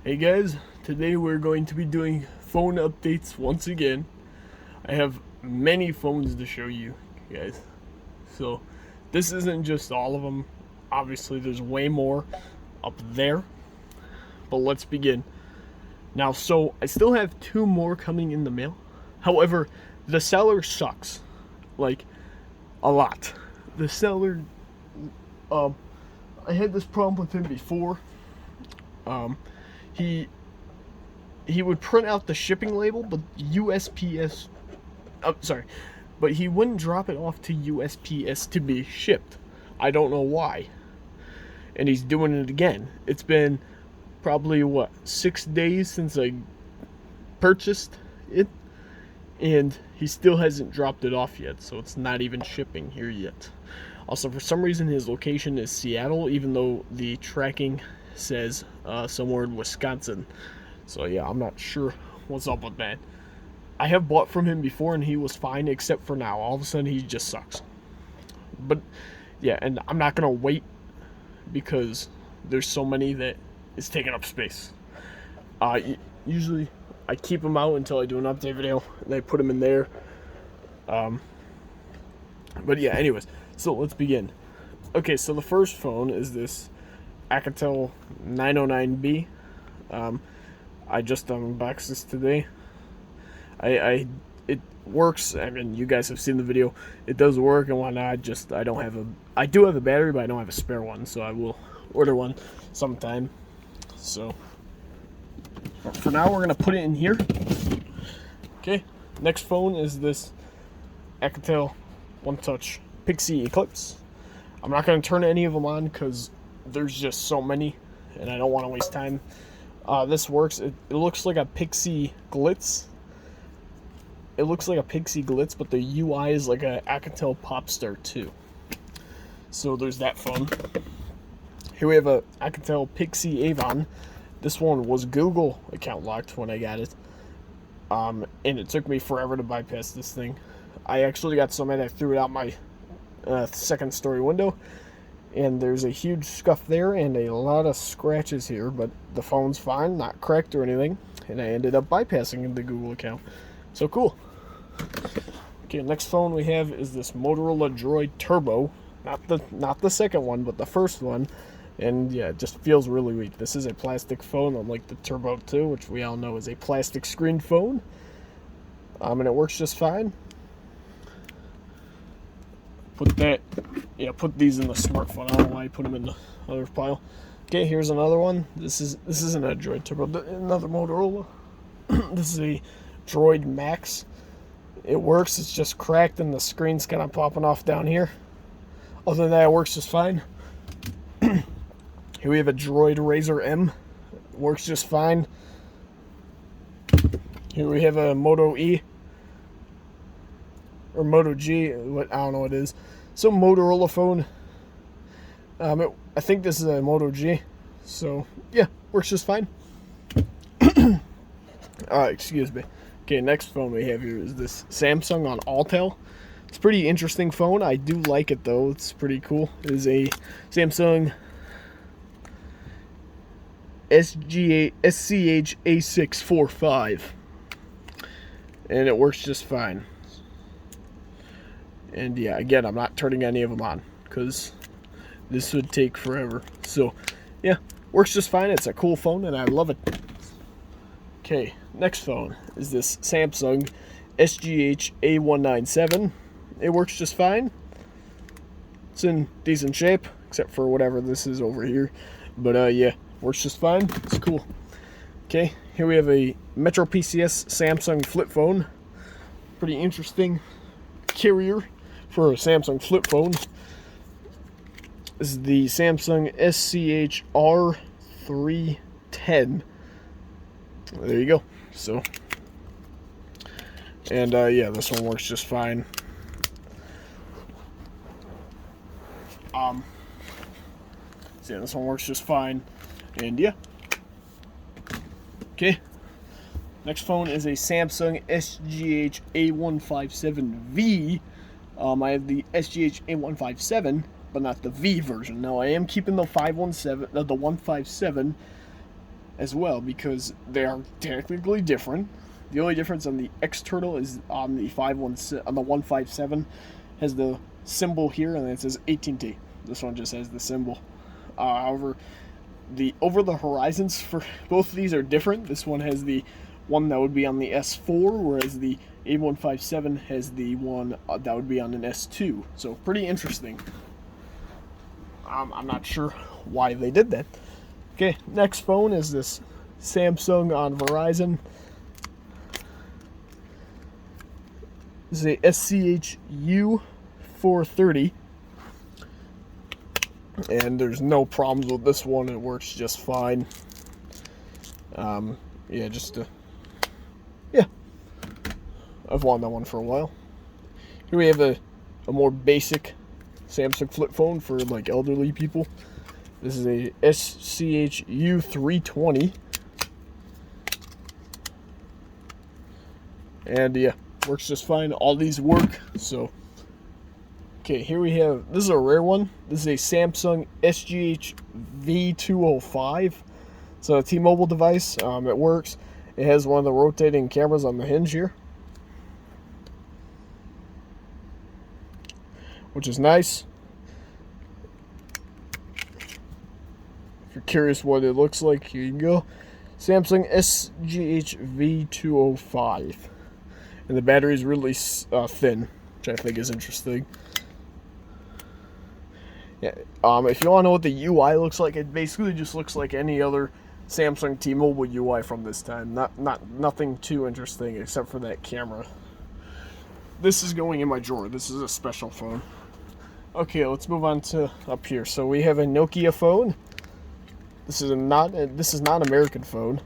Hey guys, today we're going to be doing phone updates once again. I have many phones to show you guys. So this isn't just all of them. Obviously there's way more up there. But let's begin. Now, so I still have 2 more coming in the mail. However, the seller sucks. Like, a lot. The seller, I had this problem with him before. He would print out the shipping label, but USPS, but he wouldn't drop it off to USPS to be shipped. I don't know why. And he's doing it again. It's been probably 6 days since I purchased it, and he still hasn't dropped it off yet, so it's not even shipping here yet. Also, for some reason his location is Seattle, even though the tracking says somewhere in Wisconsin. So yeah, I'm not sure what's up with that. I have bought from him before and he was fine, except for now. All of a sudden he just sucks. But yeah, and I'm not gonna wait because there's so many that it's taking up space. Usually I keep them out until I do an update video and I put them in there. But yeah, anyways, so let's begin. Okay, so the first phone is this Alcatel 909B. I just unboxed this today. It works. I mean, you guys have seen the video. It does work and whatnot. I do have a battery, but I don't have a spare one, so I will order one sometime. So for now, we're gonna put it in here. Okay. Next phone is this Alcatel One Touch Pixie Eclipse. I'm not gonna turn any of them on because there's just so many and I don't want to waste time. This works. It looks like a Pixie Glitz. It looks like a Pixie Glitz, but the UI is like a Alcatel Popstar 2. So there's that phone. Here we have a Alcatel Pixie Avon. This one was Google account locked when I got it. And it took me forever to bypass this thing. I actually got so mad I threw it out my second story window. And there's a huge scuff there and a lot of scratches here, but the phone's fine, not cracked or anything. And I ended up bypassing the Google account. So cool. Okay, next phone we have is this Motorola Droid Turbo. Not the second one, but the first one. And yeah, it just feels really weak. This is a plastic phone, unlike the Turbo 2, which we all know is a plastic screen phone. And it works just fine. Put these in the smartphone. I don't know why I put them in the other pile. Okay, here's another one. This isn't a Droid Turbo, another Motorola. This is a Droid Max. It works, it's just cracked and the screen's kind of popping off down here. Other than that, it works just fine. Here we have a Droid Razr M. It works just fine. Here we have a Moto E. Or Moto G, I don't know what it is. Some Motorola phone. I think this is a Moto G. So, yeah, works just fine. Excuse me. Okay, next phone we have here is this Samsung on Alltel. It's a pretty interesting phone. I do like it, though. It's pretty cool. It is a Samsung SCH A645. And it works just fine. And yeah, again, I'm not turning any of them on because this would take forever. So yeah, works just fine. It's a cool phone and I love it. Okay, next phone is this Samsung SGH A197. It works just fine. It's in decent shape, except for whatever this is over here. But yeah, works just fine. It's cool. Okay, here we have a Metro PCS Samsung flip phone. Pretty interesting carrier for a Samsung flip phone. This is the Samsung SCH R310. There you go. So, and yeah, this one works just fine. So yeah, this one works just fine. And yeah. Okay. Next phone is a Samsung SGH A157V. I have the SGH A157, but not the V version. Now I am keeping the 157 as well, because they are technically different. The only difference on the external is on the 157 has the symbol here, and then it says 18T. This one just has the symbol. However, the over the horizons for both of these are different. This one has the one that would be on the S4, whereas the A157 has the one that would be on an S2. So pretty interesting. I'm not sure why they did that. Okay, next phone is this Samsung on Verizon. This is a SCH U430. And there's no problems with this one. It works just fine. Yeah, I've wanted that one for a while. Here we have a more basic Samsung flip phone for like elderly people. This is a SCH U320. And yeah, works just fine. All these work, so... Okay, here we have, this is a rare one. This is a Samsung SGH V205. It's a T-Mobile device. It works. It has one of the rotating cameras on the hinge here, which is nice. If you're curious what it looks like, here you go. Samsung SGH V205. And the battery is really thin, which I think is interesting. Yeah. If you want to know what the UI looks like, it basically just looks like any other Samsung T-Mobile UI from this time. Nothing too interesting except for that camera. This is going in my drawer. This is a special phone. Okay, let's move on to up here. So we have a Nokia phone. This is not an American phone.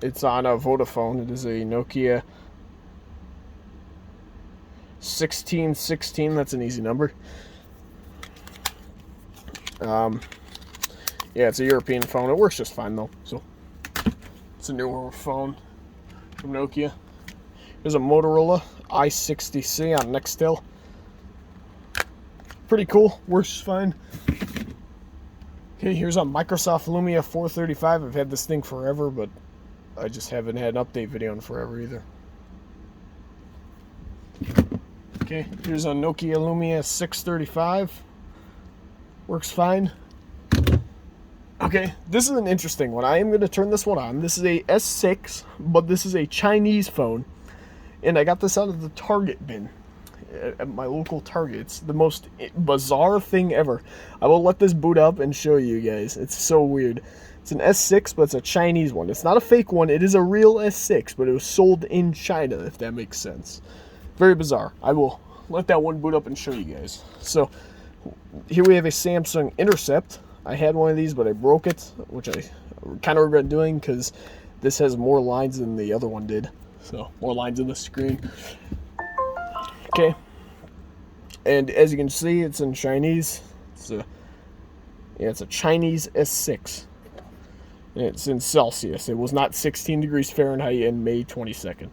It's on a Vodafone. It is a Nokia 1616. That's an easy number. Yeah, it's a European phone. It works just fine, though. So, it's a newer phone from Nokia. There's a Motorola i60C on Nextel. Pretty cool. Works just fine. Okay, here's a Microsoft Lumia 435. I've had this thing forever, but I just haven't had an update video in forever either. Okay, here's a Nokia Lumia 635. Works fine. Okay, this is an interesting one. I am going to turn this one on. This is a S6, but this is a Chinese phone. And I got this out of the Target bin at my local Target. It's the most bizarre thing ever. I will let this boot up and show you guys. It's so weird. It's an S6, but it's a Chinese one. It's not a fake one. It is a real S6, but it was sold in China, if that makes sense. Very bizarre. I will let that one boot up and show you guys. So, here we have a Samsung Intercept. I had one of these, but I broke it, which I kind of regret doing because this has more lines than the other one did. So, more lines on the screen. Okay. And as you can see, it's in Chinese. It's a Chinese S6. And it's in Celsius. It was not 16 degrees Fahrenheit in May 22nd.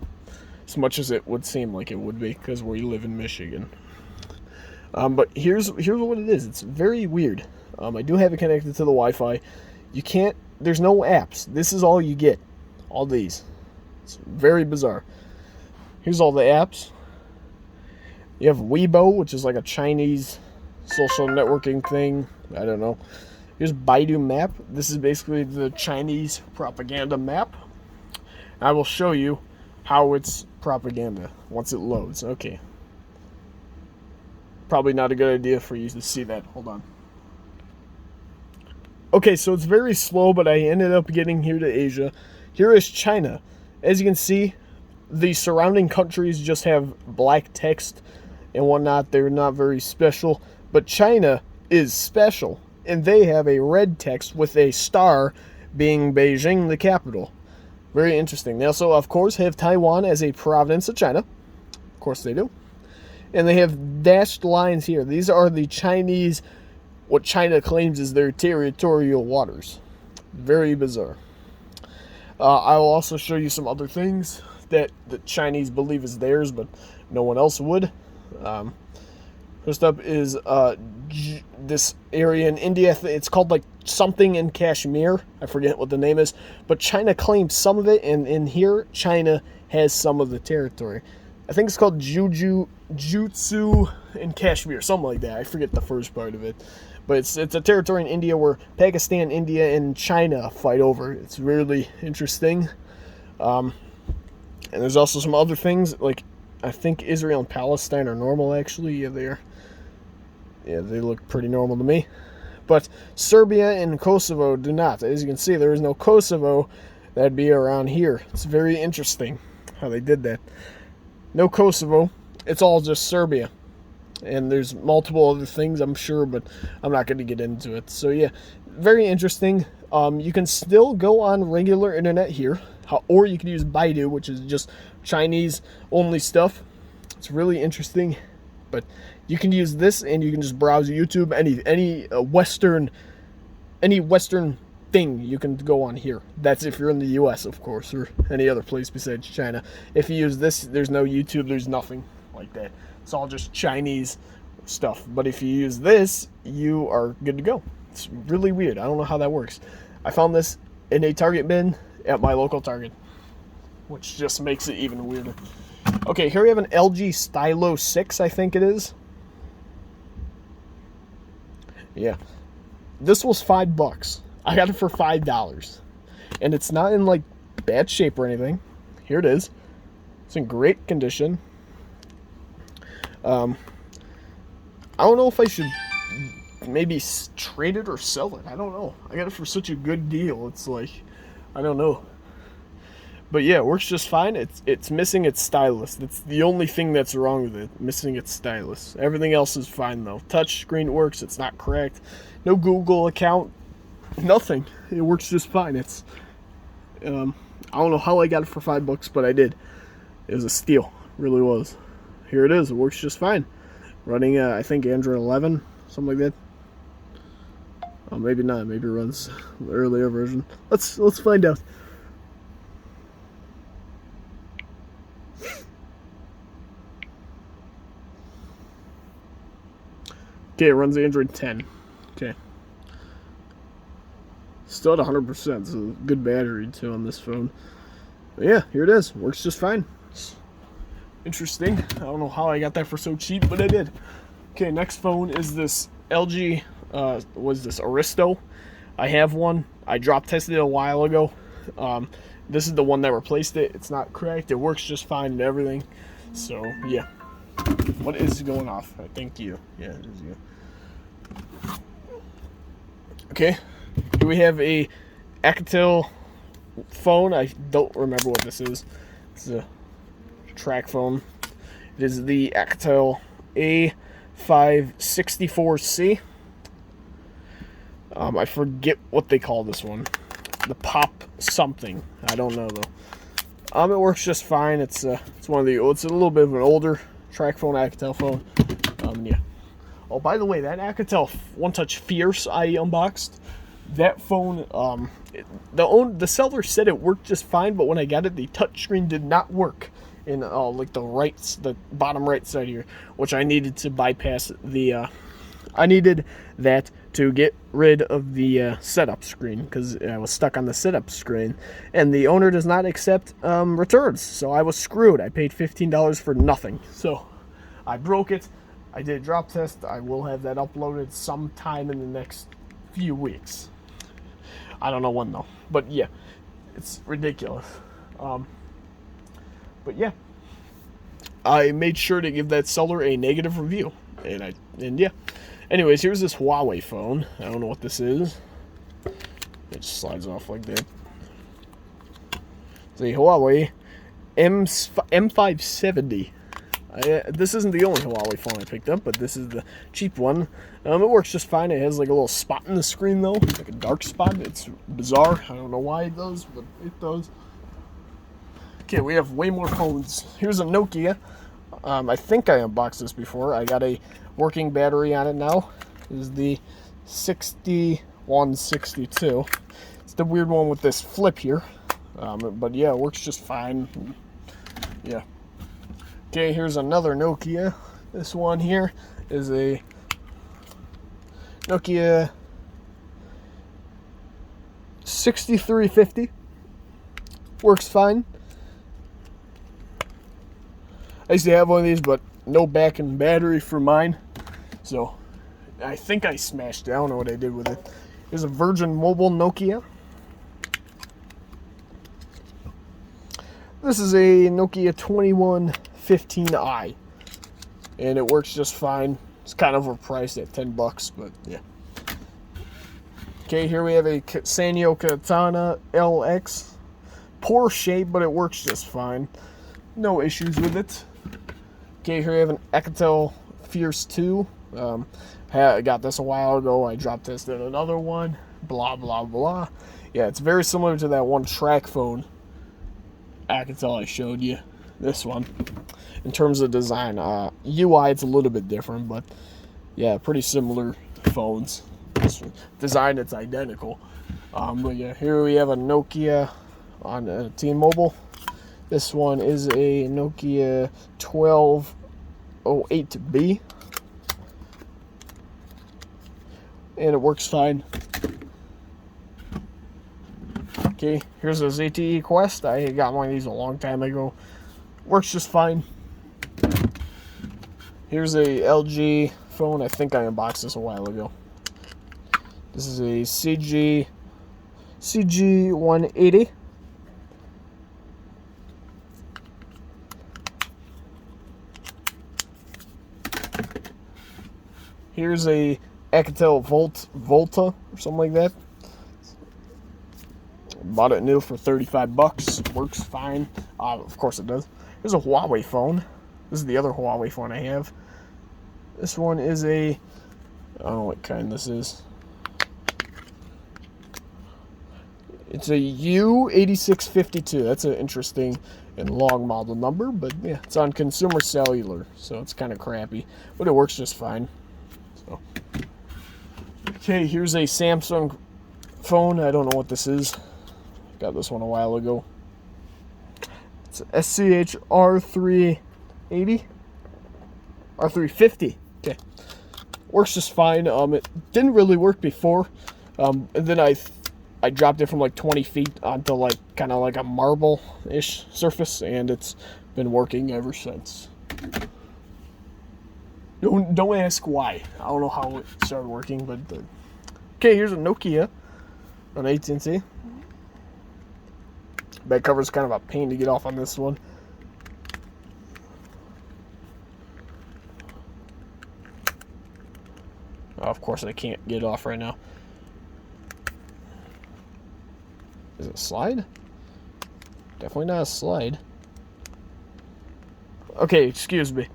As much as it would seem like it would be, because we live in Michigan. But here's what it is. It's very weird. I do have it connected to the Wi-Fi. There's no apps. This is all you get. All these. It's very bizarre. Here's all the apps. You have Weibo, which is like a Chinese social networking thing. I don't know. Here's Baidu Map. This is basically the Chinese propaganda map. I will show you how it's propaganda once it loads. Okay. Probably not a good idea for you to see that. Hold on. Okay, so it's very slow, but I ended up getting here to Asia. Here is China. As you can see, the surrounding countries just have black text and whatnot. They're not very special. But China is special. And they have a red text with a star being Beijing, the capital. Very interesting. They also, of course, have Taiwan as a province of China. Of course they do. And they have dashed lines here. These are the Chinese, what China claims is their territorial waters. Very bizarre. I will also show you some other things that the Chinese believe is theirs, but no one else would. First up is this area in India. It's called like something in Kashmir. I forget what the name is. But China claims some of it, and in here, China has some of the territory. I think it's called Jutsu in Kashmir, something like that. I forget the first part of it. But it's a territory in India where Pakistan, India, and China fight over. It's really interesting. And there's also some other things, like I think Israel and Palestine are normal, actually. Yeah, they are. Yeah, they look pretty normal to me. But Serbia and Kosovo do not. As you can see, there is no Kosovo. That'd be around here. It's very interesting how they did that. No Kosovo. It's all just Serbia. And there's multiple other things, I'm sure, but I'm not going to get into it. So, yeah, very interesting. You can still go on regular internet here, or you can use Baidu, which is just Chinese-only stuff. It's really interesting. But you can use this, and you can just browse YouTube. Any Western thing you can go on here. That's if you're in the U.S., of course, or any other place besides China. If you use this, there's no YouTube. There's nothing like that. It's all just Chinese stuff. But if you use this, you are good to go. It's really weird. I don't know how that works. I found this in a Target bin at my local Target, which just makes it even weirder. Okay, here we have an LG Stylo 6, I think it is. Yeah. This was $5. I got it for $5. And it's not in, like, bad shape or anything. Here it is. It's in great condition. I don't know if I should maybe trade it or sell it. I don't know. I got it for such a good deal. It's like, I don't know. But yeah, it works just fine. It's missing its stylus. That's the only thing that's wrong with it. Missing its stylus. Everything else is fine though. Touch screen works. It's not cracked. No Google account. Nothing. It works just fine. It's I don't know how I got it for $5, but I did. It was a steal. It really was. Here it is. It works just fine. Running I think Android 11, something like that. Oh, maybe not. Maybe it runs the earlier version. Let's find out. Okay, it runs Android 10. Okay. Still at 100%. It's a good battery, too, on this phone. But yeah, here it is. Works just fine. It's interesting. I don't know how I got that for so cheap, but I did. Okay, next phone is this LG, was this Aristo? I have one. I drop tested it a while ago. This is the one that replaced it. It's not cracked. It works just fine and everything. So, yeah. What is going off? Thank you. Yeah, it is you. Okay. Here we have a Alcatel phone. I don't remember what this is. It's a track phone. It is the Alcatel A564C. I forget what they call this one. The Pop something. I don't know though. It works just fine. It's one of the. It's a little bit of an older track phone, Alcatel phone. Yeah. Oh, by the way, that Alcatel One Touch Fierce I unboxed. That phone, the seller said it worked just fine, but when I got it, the touchscreen did not work in like the bottom right side here, which I needed to bypass the. I needed that to get rid of the setup screen because I was stuck on the setup screen, and the owner does not accept returns, so I was screwed. I paid $15 for nothing, so I broke it. I did a drop test. I will have that uploaded sometime in the next few weeks. I don't know when though, but yeah, it's ridiculous. But yeah, I made sure to give that seller a negative review, and yeah. Anyways, here's this Huawei phone. I don't know what this is. It just slides off like that. It's a Huawei M570. This isn't the only Huawei phone I picked up, but this is the cheap one. It works just fine. It has like a little spot in the screen though, like a dark spot. It's bizarre. I don't know why it does, but it does. Okay, we have way more phones. Here's a Nokia. I think I unboxed this before. I got a working battery on it now. This is the 6162. It's the weird one with this flip here. But yeah, it works just fine. Yeah. Okay, here's another Nokia. This one here is a Nokia 6350. Works fine. I used to have one of these, but no back-end battery for mine. So I think I smashed it. I don't know what I did with it. Here's a Virgin Mobile Nokia. This is a Nokia 2115i. And it works just fine. It's kind of overpriced at $10, but yeah. Okay, here we have a Sanyo Katana LX. Poor shape, but it works just fine. No issues with it. Okay, here we have an Alcatel Fierce 2. I got this a while ago. I dropped this in another one. Blah, blah, blah. Yeah, it's very similar to that one track phone Alcatel I showed you. This one. In terms of design, UI it's a little bit different, but yeah, pretty similar phones. Design it's identical. But yeah, here we have a Nokia on T-Mobile. This one is a Nokia 1208B. And it works fine. Okay, here's a ZTE Quest. I got one of these a long time ago. Works just fine. Here's a LG phone. I think I unboxed this a while ago. This is a CG180. Here's a Alcatel Volta or something like that. Bought it new for $35. Works fine. Of course it does. Here's a Huawei phone. This is the other Huawei phone I have. This one is a, I don't know what kind this is. It's a U8652. That's an interesting and long model number, but yeah, it's on Consumer Cellular, so it's kind of crappy, but it works just fine. So, okay, here's a Samsung phone. I don't know what this is. Got this one a while ago. It's a SCH R380, R350. Okay, works just fine. It didn't really work before, and then I dropped it from like 20 feet onto like kind of like a marble-ish surface, and it's been working ever since. Don't ask why. I don't know how it started working, but okay. Here's a Nokia on AT&T. Back cover's kind of a pain to get off on this one. Oh, of course I can't get it off right now. Is it a slide? Definitely not a slide. Okay, excuse me.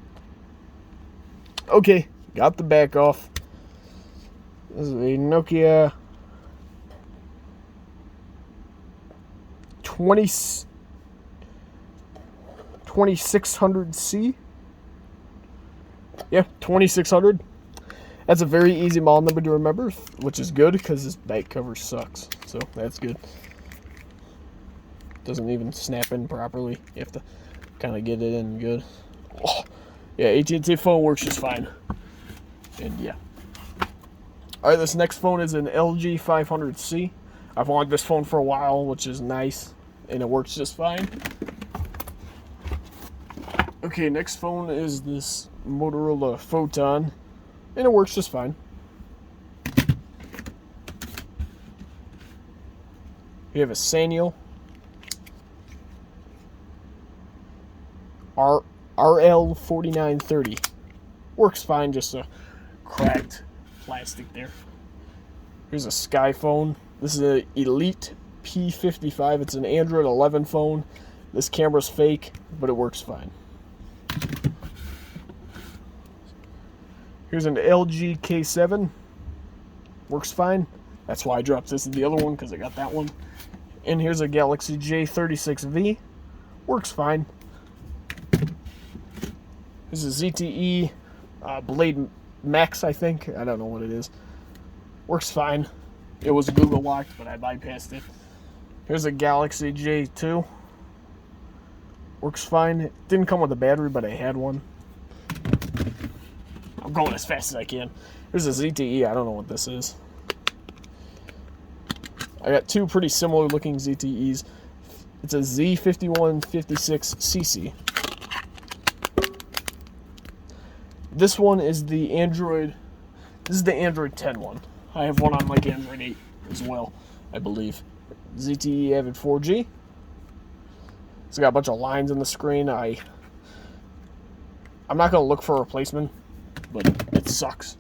Okay, got the back off. This is a Nokia 2600C. Yeah, 2600. That's a very easy model number to remember, which is good because this back cover sucks. So that's good. Doesn't even snap in properly. You have to kind of get it in good. Oh, yeah, AT&T phone works just fine. And yeah. Alright, this next phone is an LG 500C. I've wanted this phone for a while, which is nice. And it works just fine. Okay, next phone is this Motorola Photon. And it works just fine. We have a Sanyo RL4930. Works fine, just a cracked plastic there. Here's a Skyphone. This is an Elite P55. It's an Android 11 phone. This camera's fake, but it works fine. Here's an LG K7. Works fine. That's why I dropped this in the other one, because I got that one. And here's a Galaxy J36V. Works fine. This is ZTE Blade Max, I think. I don't know what it is. Works fine. It was Google locked, but I bypassed it. Here's a Galaxy J2. Works fine. It didn't come with a battery, but I had one. I'm going as fast as I can. Here's a ZTE. I don't know what this is. I got two pretty similar looking ZTEs. It's a Z5156CC. This one is the Android. This is the Android 10 one. I have one on like Android 8 as well, I believe. ZTE Avid 4G. It's got a bunch of lines on the screen. I'm not gonna look for a replacement, but it sucks.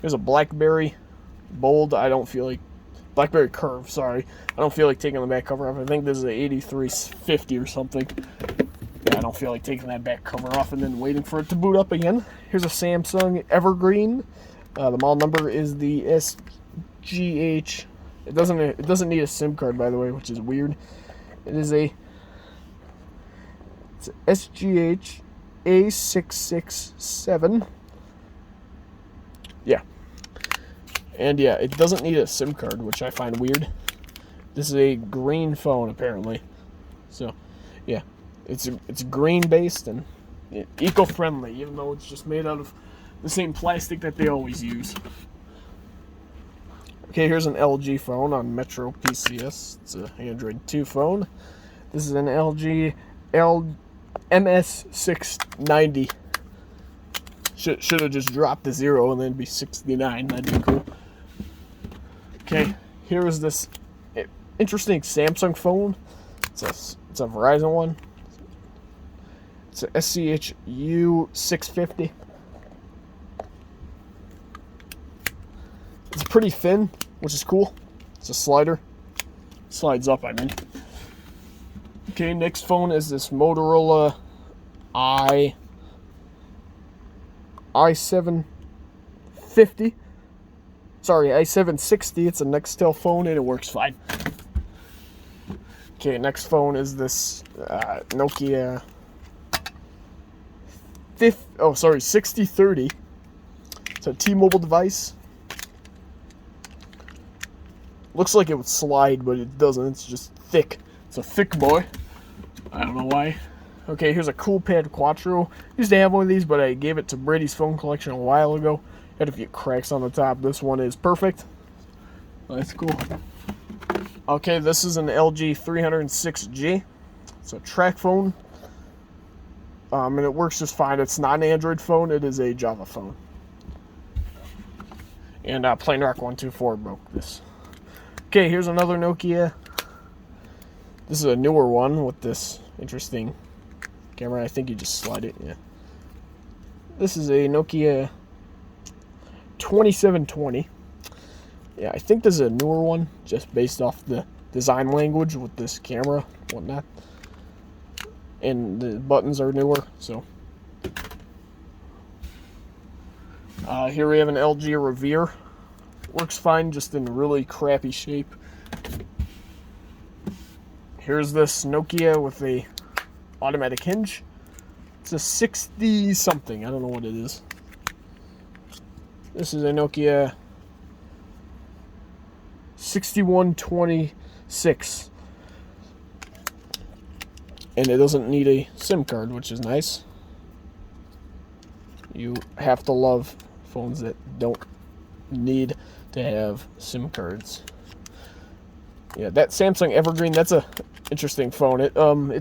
Here's a BlackBerry Bold. I don't feel like BlackBerry Curve. Sorry, I don't feel like taking the back cover off. I think this is a 8350 or something. Yeah, I don't feel like taking that back cover off and then waiting for it to boot up again. Here's a Samsung Evergreen. The model number is the SGH. It doesn't need a SIM card, by the way, which is weird. It's a SGH A667. Yeah. And yeah, it doesn't need a SIM card, which I find weird. This is a green phone, apparently. So, yeah. It's green based and eco-friendly, even though it's just made out of the same plastic that they always use. Okay, here's an LG phone on Metro PCS. It's an Android 2 phone. This is an LG MS690. Should have just dropped the 0 and then be 69. That'd be cool. Okay, here is this interesting Samsung phone. It's a Verizon one. It's a SCHU 650. It's pretty thin, which is cool. It's a slider. Slides up, I mean. Okay, next phone is this Motorola i750. Sorry, i760. It's a Nextel phone and it works fine. Okay, next phone is this Nokia 6030. It's a T-Mobile device. Looks like it would slide, but it doesn't. It's just thick. It's a thick boy. I don't know why. Okay, here's a Coolpad Quattro. Used to have one of these, but I gave it to Brady's phone collection a while ago. Had a few cracks on the top. This one is perfect. That's cool. Okay, this is an LG 306G. It's a track phone. And it works just fine. It's not an Android phone. It is a Java phone. And Plain Rock 124 broke this. Okay, here's another Nokia. This is a newer one with this interesting camera. I think you just slide it, yeah. This is a Nokia 2720. Yeah, I think this is a newer one, just based off the design language with this camera, whatnot. And the buttons are newer, so. Here we have an LG Revere. Works fine, just in really crappy shape. Here's this Nokia with a automatic hinge. It's a 60 something. I don't know what it is. This is a Nokia 6126. And it doesn't need a SIM card, which is nice. You have to love phones that don't need to have SIM cards. Yeah, that Samsung Evergreen, that's a interesting phone. It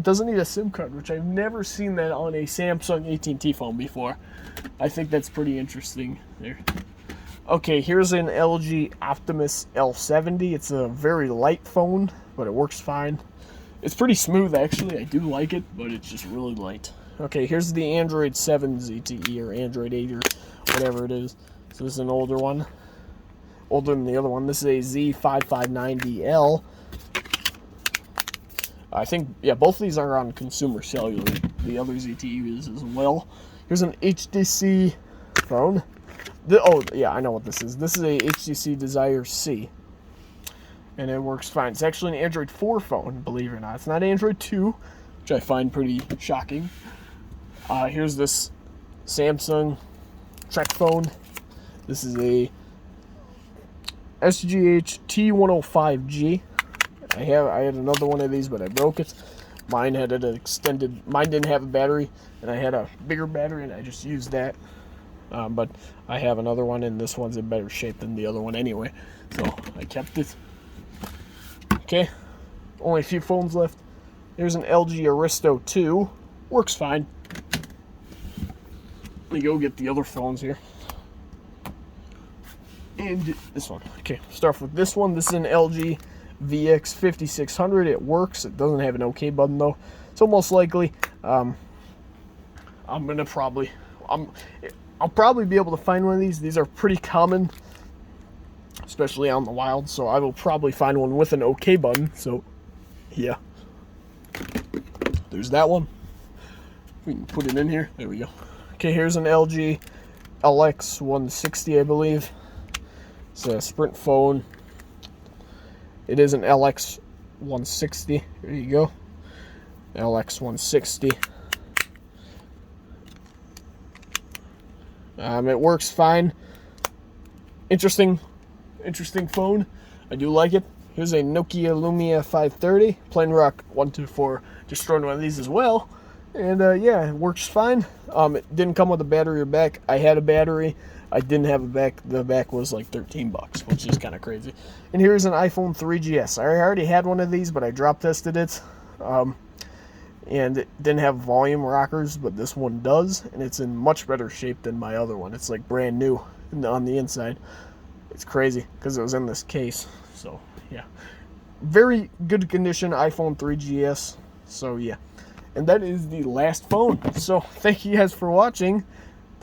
doesn't need a SIM card, which I've never seen that on a Samsung AT&T phone before. I think that's pretty interesting there. Okay, here's an LG Optimus L70. It's a very light phone, but it works fine. It's pretty smooth, actually. I do like it, but it's just really light. Okay, here's the Android 7 ZTE, or Android 8, or whatever it is. So this is an older one. Older than the other one. This is a Z559DL. I think, yeah, both of these are on consumer cellular. The other ZTE is as well. Here's an HTC phone. Oh, yeah, I know what this is. This is a HTC Desire C. And it works fine. It's actually an Android 4 phone, believe it or not. It's not Android 2, which I find pretty shocking. Here's this Samsung Trek phone. This is a SGH T105G. I had another one of these, but I broke it. Mine had an extended, mine didn't have a battery, and I had a bigger battery, and I just used that. But I have another one, and this one's in better shape than the other one anyway, so I kept it. Okay, only a few phones left. There's an LG Aristo 2, works fine. Let me go get the other phones here. And this one. Okay, start with this one. This is an LG VX5600. It works. It doesn't have an OK button though, so most likely I'll probably be able to find one of these. These are pretty common, especially out in the wild, so I will probably find one with an OK button. So yeah, there's that one. We can put it in here. There we go. Okay, here's an LG LX160, I believe. It's a Sprint phone. It is an LX160. There you go. LX160. It works fine. Interesting phone. I do like it. Here's a Nokia Lumia 530. PlaneRock124 destroyed one of these as well. And yeah, it works fine. It didn't come with a battery or back. I had a battery. I didn't have a back. The back was like $13, which is kind of crazy. And here's an iPhone 3GS. I already had one of these, but I drop tested it. And it didn't have volume rockers, but this one does. And it's in much better shape than my other one. It's like brand new on the inside. It's crazy because it was in this case. So yeah, very good condition iPhone 3GS. So yeah. And that is the last phone. So thank you guys for watching.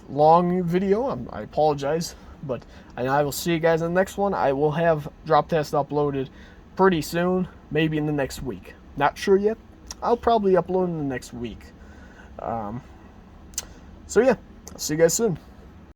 Long video. I apologize. But I will see you guys in the next one. I will have Drop Test uploaded pretty soon. Maybe in the next week. Not sure yet. I'll probably upload in the next week. So yeah. I'll see you guys soon.